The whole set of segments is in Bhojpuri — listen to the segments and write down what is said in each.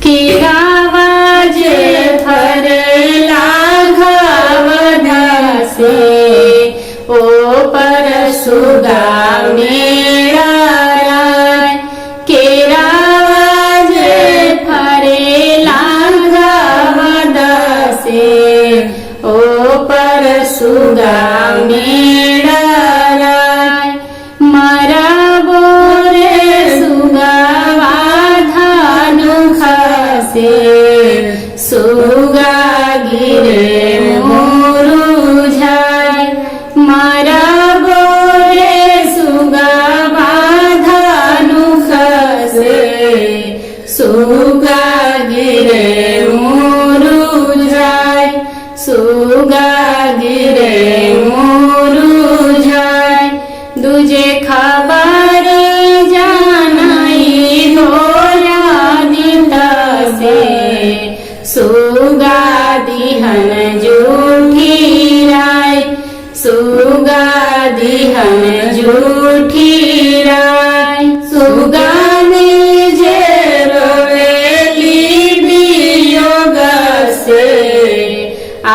खीरावाजे फरेला घावधासे ओ पर सुगा मेरा राय केरावाजे फरेला घावधासे ओ पर सुगा मेरा राय मारा बोरे सुगावा धानु खासे सुगा गिरे मुरुझाय मारा बोरे सुगावा धानु खासे सुगा गिरे मुरुझाय सुगा गिरे मुरुझाय दूजे खबर जानाई होरा दितासे सुगा दिहन जूठी राय सुगा दिहन जूठी राय सुगा निजे रोवेली वियोग से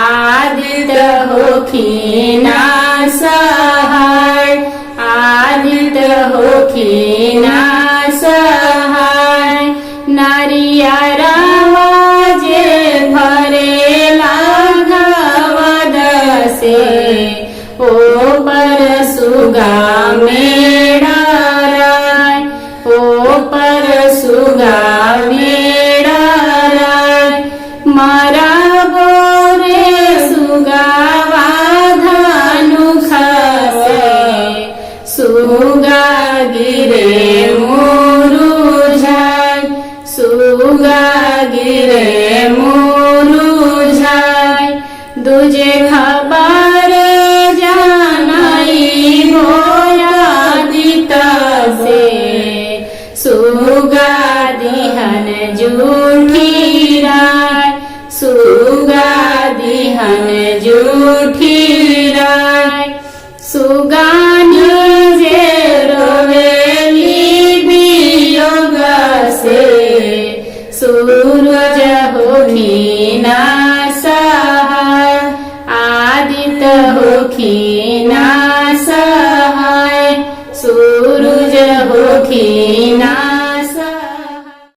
आदित होखिना सहाय आदित होखिना सहाय नारियारावाजे फरेला घावधासे ओ पर सुगा मेरा राय ओ पर सुगा मेरा राय मारा बोरे सुगावा धानु खासे सुगा गिरे मुरुझाय सुगा गिरे मुरुझाय दूजे खा